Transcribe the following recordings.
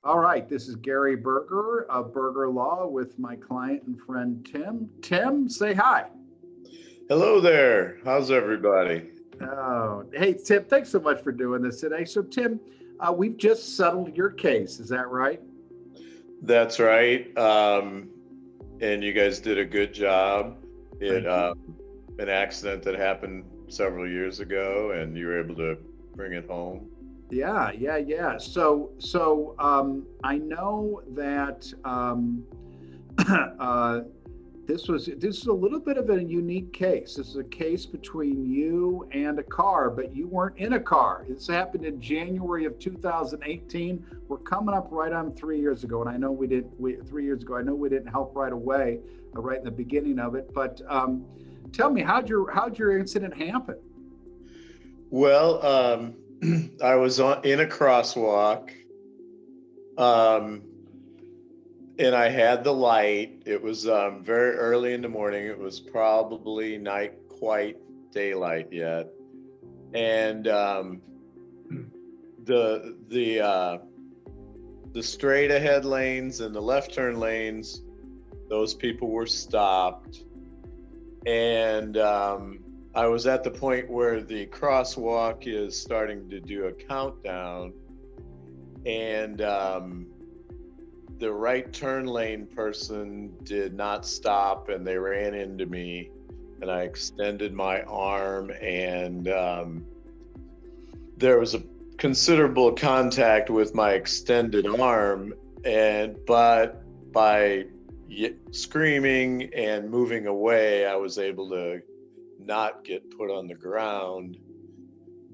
All right, this is Gary Berger of Berger Law with my client and friend Tim. Tim, say hi. Hello there. How's everybody? Oh, hey, Tim, thanks so much for doing this today. So, Tim, we've just settled your case. Is that right? That's right. And you guys did a good job. It Thank you. An accident that happened several years ago, and you were able to bring it home. Yeah. So, I know that uh, this is a little bit of a unique case. This is a case between you and a car, but you weren't in a car. This happened in January of 2018. We're coming up right on 3 years ago, and I know we didn't. 3 years ago, I know we didn't help right away, right in the beginning of it. But tell me, how'd your incident happen? Well, I was in a crosswalk, um, and I had the light. It was very early in the morning. It was probably not quite daylight yet, and the the uh, the straight ahead lanes and the left turn lanes, those people were stopped. And I was at the point where the crosswalk is starting to do a countdown. And the right turn lane person did not stop and they ran into me. And I extended my arm, and there was a considerable contact with my extended arm, but by screaming and moving away, I was able to not get put on the ground.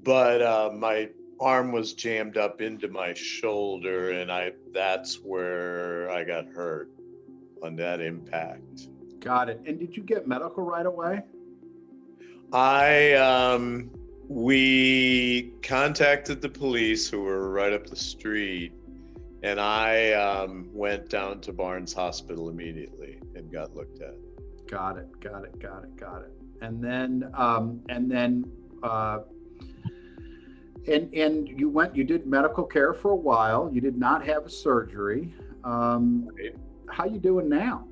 But my arm was jammed up into my shoulder, and that's where I got hurt on that impact. Got it. And did you get medical right away? I We contacted the police, who were right up the street, and I went down to Barnes Hospital immediately and got looked at. Got it. And then and you did medical care for a while. You did not have a surgery. Right. How you doing now?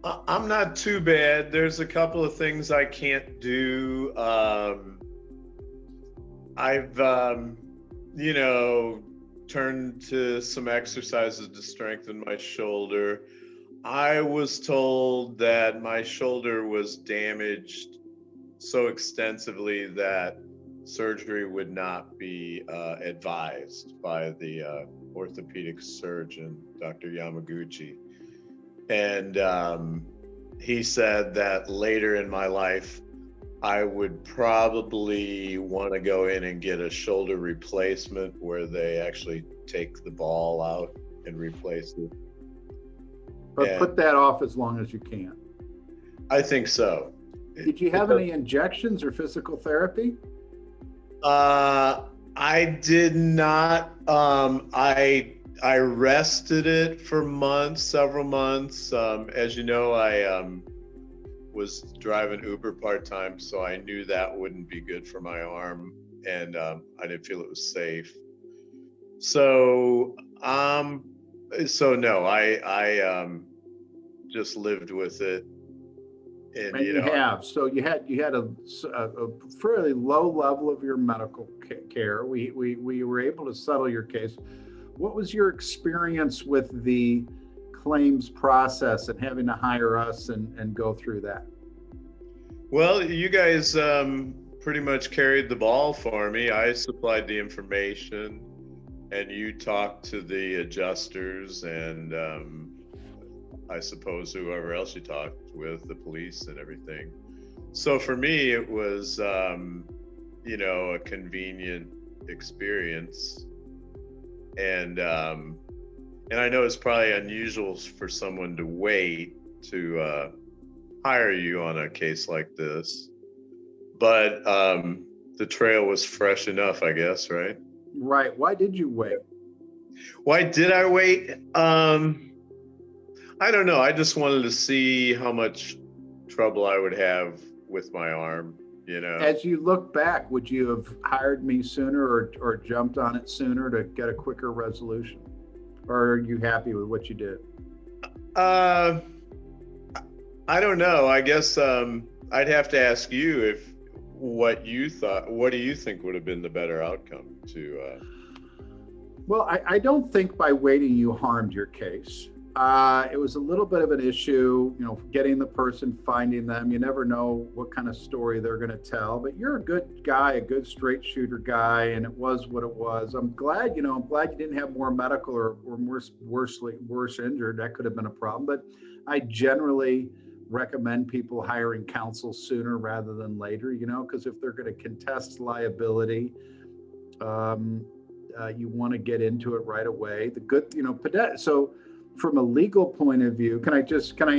I'm not too bad. There's a couple of things I can't do. I've, you know, turned to some exercises to strengthen my shoulder. I was told that my shoulder was damaged so extensively that surgery would not be advised by the orthopedic surgeon, Dr. Yamaguchi. And he said that later in my life, I would probably want to go in and get a shoulder replacement where they actually take the ball out and replace it. But put And that off as long as you can. I think so. Did you have any injections or physical therapy? Uh, I did not. I rested it for months, several months. As you know, I was driving Uber part-time, so I knew that wouldn't be good for my arm, and I didn't feel it was safe. So, no, I just lived with it, and And you have. So you had a fairly low level of your medical care. We were able to settle your case. What was your experience with the claims process and having to hire us and go through that? well, you guys pretty much carried the ball for me. I supplied the information, and you talked to the adjusters, and I suppose whoever else you talked with, the police and everything. So for me, it was, a convenient experience, and I know it's probably unusual for someone to wait to hire you on a case like this, but the trail was fresh enough, I guess, right? Right. Why did you wait? Why did I wait? I don't know. I just wanted to see how much trouble I would have with my arm, you know. As you look back, would you have hired me sooner or jumped on it sooner to get a quicker resolution? or are you happy with what you did? Uh, I don't know. I guess I'd have to ask you if what you thought. What do you think would have been the better outcome to? Well, I don't think by waiting you harmed your case. It was a little bit of an issue, getting the person, finding them. You never know what kind of story they're going to tell, but you're a good guy, a good straight shooter guy, and it was what it was. I'm glad you didn't have more medical or worse injured. That could have been a problem, but I generally recommend people hiring counsel sooner rather than later, because if they're going to contest liability, you want to get into it right away. The good, so from a legal point of view, can I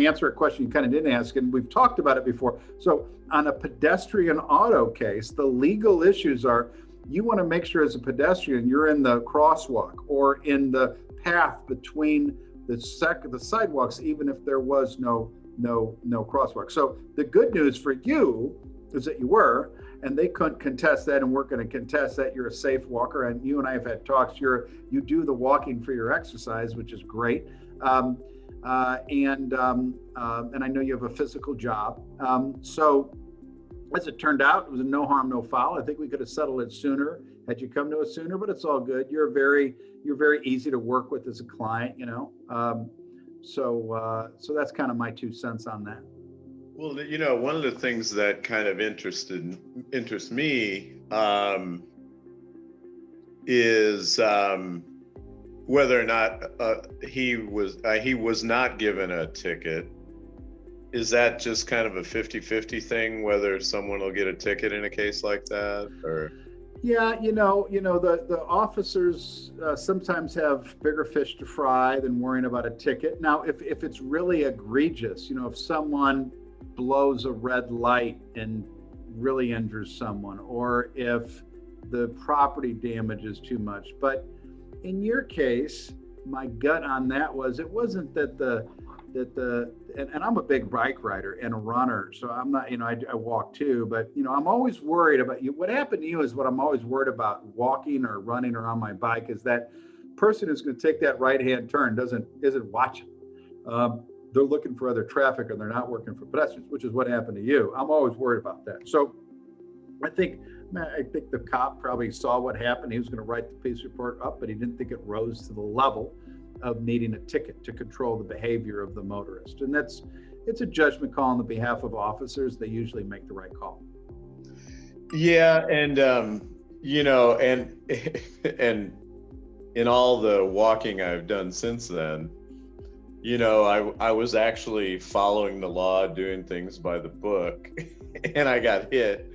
answer a question you kind of didn't ask? And we've talked about it before. So on a pedestrian auto case, the legal issues are, you want to make sure as a pedestrian, you're in the crosswalk or in the path between the sidewalks, even if there was no crosswalk. So the good news for you is that you were, and they couldn't contest that and weren't going to contest that. You're a safe walker, and you and I have had talks. You do the walking for your exercise, which is great. And I know you have a physical job. So as it turned out, it was a no harm, no foul. I think we could have settled it sooner had you come to us sooner, but it's all good. You're very easy to work with as a client, So that's kind of my 2 cents on that. Well, one of the things that kind of interests me is whether or not he was not given a ticket. Is that just kind of a 50-50 thing, whether someone will get a ticket in a case like that, or? Yeah, the officers sometimes have bigger fish to fry than worrying about a ticket. Now, if it's really egregious, if someone blows a red light and really injures someone, or if the property damage is too much. But in your case, my gut on that was, it wasn't that and I'm a big bike rider and a runner, so I'm not, I walk too, but I'm always worried about you. What happened to you is what I'm always worried about walking or running or on my bike, is that person who's going to take that right-hand turn isn't watching. They're looking for other traffic, and they're not working for pedestrians, which is what happened to you. I'm always worried about that. So I think the cop probably saw what happened. He was going to write the police report up, but he didn't think it rose to the level of needing a ticket to control the behavior of the motorist. And it's a judgment call on the behalf of officers. They usually make the right call. Yeah. And, and in all the walking I've done since then, I was actually following the law, doing things by the book, and I got hit.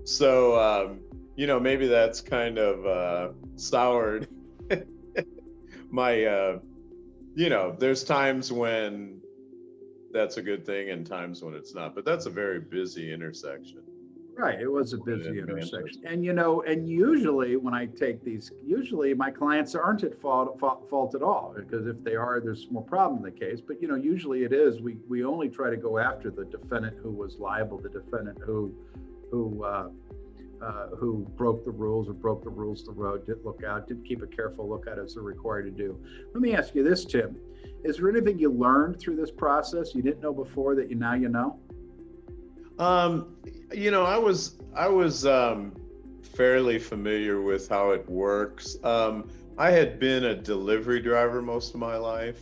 So, maybe that's kind of soured my, there's times when that's a good thing and times when it's not, but that's a very busy intersection. Right. It was a busy intersection. And, and usually when I take these, my clients aren't at fault at all, because if they are, there's more problem in the case. But, usually it is, we only try to go after the defendant who was liable, the defendant who broke the rules of the road, didn't keep a careful lookout as they're required to do. Let me ask you this, Tim. Is there anything you learned through this process you didn't know before that now you know? I was fairly familiar with how it works. I had been a delivery driver most of my life,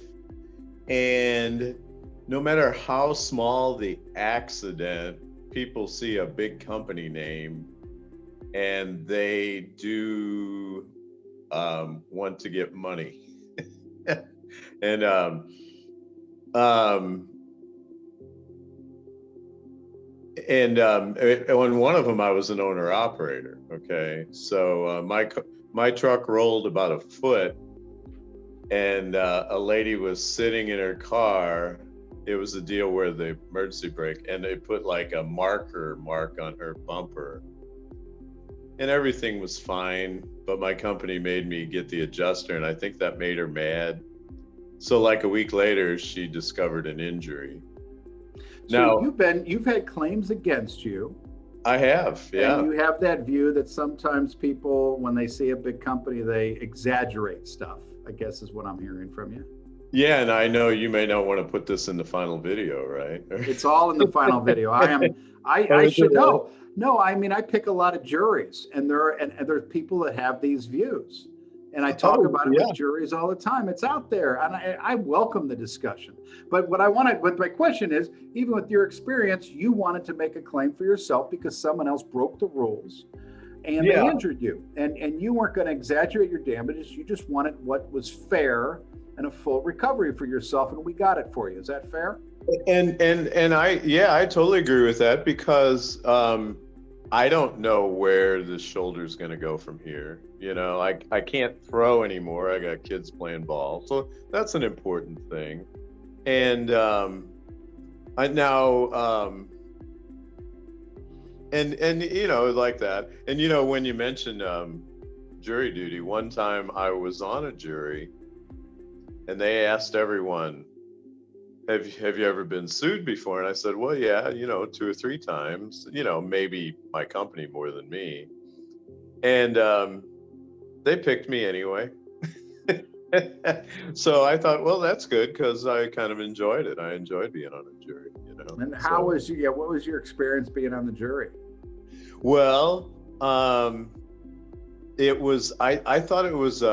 and no matter how small the accident, people see a big company name and they do want to get money. And on one of them, I was an owner operator. Okay, so my truck rolled about a foot, and a lady was sitting in her car. It was a deal where the emergency brake, and they put like a mark on her bumper, and everything was fine. But my company made me get the adjuster, and I think that made her mad. So like a week later, she discovered an injury. So now you've had claims against you I have, And yeah. you have that view that sometimes people, when they see a big company, they exaggerate stuff, I guess is what I'm hearing from you. Yeah, and I know you may not want to put this in the final video, right? It's all in the final video. Oh, I is it should really? know. No, I mean, I pick a lot of juries, and there's people that have these views. And I talk Oh, about it with yeah. juries all the time. It's out there, and I welcome the discussion. But what my question is, even with your experience, you wanted to make a claim for yourself because someone else broke the rules and they Yeah. injured you. And you weren't going to exaggerate your damages. You just wanted what was fair and a full recovery for yourself, and we got it for you. Is that fair? And I totally agree with that because I don't know where the shoulder's going to go from here. You know, I can't throw anymore. I got kids playing ball, so that's an important thing. And I now and you know, like that. And you know, when you mentioned jury duty, one time I was on a jury, and they asked everyone, have you ever been sued before? And I said, well, yeah, you know, 2 or 3 times, you know, maybe my company more than me. And they picked me anyway. So I thought, well, that's good because I kind of enjoyed it. I enjoyed being on a jury, you know. And So, what was your experience being on the jury? well, I thought it was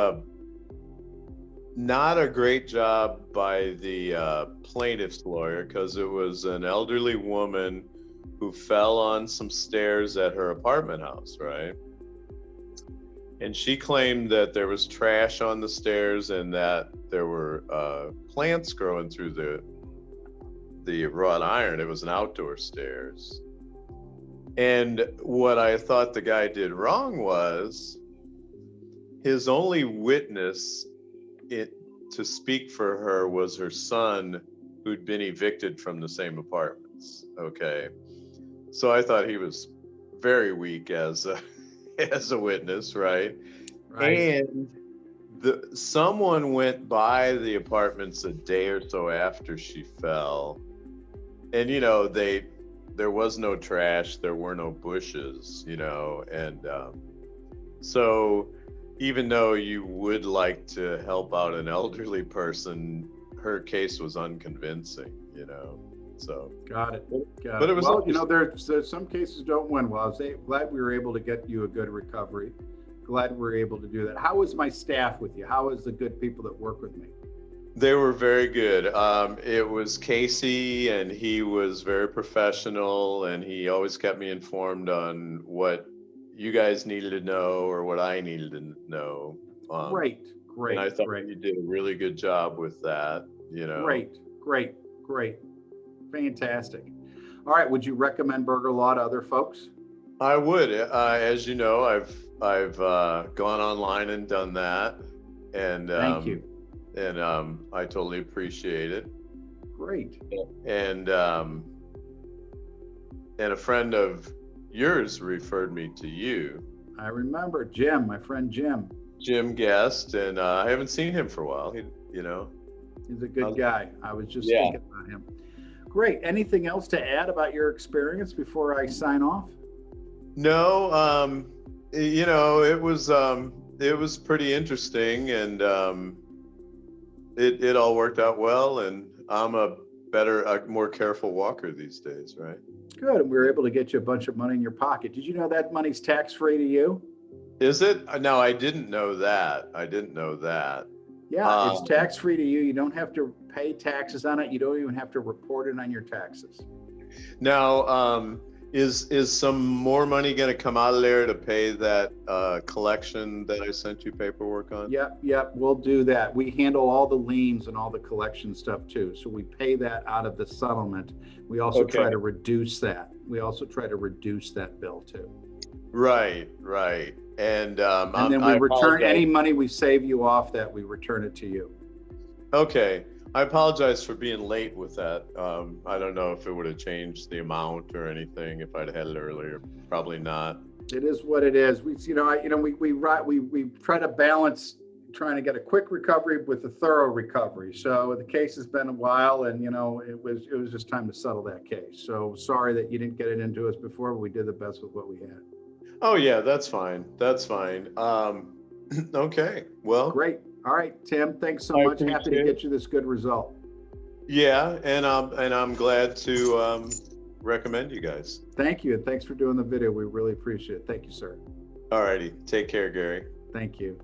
not a great job by the plaintiff's lawyer because it was an elderly woman who fell on some stairs at her apartment house, right? And she claimed that there was trash on the stairs and that there were plants growing through the wrought iron. It was an outdoor stairs. And what I thought the guy did wrong was his only witness to speak for her was her son, who'd been evicted from the same apartments. Okay, so I thought he was very weak as a as a witness, right? Right. And someone went by the apartments a day or so after she fell, and you know, there was no trash, there were no bushes, you know, and so even though you would like to help out an elderly person, her case was unconvincing, you know. So Got it. but it was Well, you know, interesting. there's some cases don't win. Well, I was glad we were able to get you a good recovery. Glad we were able to do that. How was my staff with you? How was the good people that work with me? They were very good. It was Casey, and he was very professional, and he always kept me informed on what you guys needed to know or what I needed to know. Great, And I great, thought great, you did a really good job with that, you know. great. Fantastic. All right. Would you recommend Burger Law to other folks? I would, as you know, I've gone online and done that, and Thank you. I totally appreciate it. Great. And a friend of yours referred me to you, I remember Jim, my friend Jim. Jim Guest, and I haven't seen him for a while. You know. He's a good guy. I was just Yeah. thinking about him. Great. Anything else to add about your experience before I sign off? No, you know, it was pretty interesting, and it all worked out well, and I'm a more careful walker these days, right? Good. And we were able to get you a bunch of money in your pocket. Did you know that money's tax-free to you? Is it? No, I didn't know that. Yeah, it's Um, tax-free to you. You don't have to pay taxes on it. You don't even have to report it on your taxes. Now, is some more money going to come out of there to pay that collection that I sent you paperwork on? Yep, we'll do that. We handle all the liens and all the collection stuff too. So we pay that out of the settlement. We also Okay. try to reduce that. We also try to reduce that bill too. Right. And And then I we return apologize. any money we save you off that, we return it to you. Okay. I apologize for being late with that. I don't know if it would have changed the amount or anything if I'd had it earlier. Probably not. It is what it is. We try to balance trying to get a quick recovery with a thorough recovery. So the case has been a while, and it was just time to settle that case. So sorry that you didn't get it into us before, but we did the best with what we had. Oh yeah, that's fine. That's fine. Okay. Well, great. All right, Tim, thanks so I much. Happy to appreciate get you this good result. Yeah, and I'm glad to recommend you guys. Thank you, and thanks for doing the video. We really appreciate it. Thank you, sir. All righty. Take care, Gary. Thank you.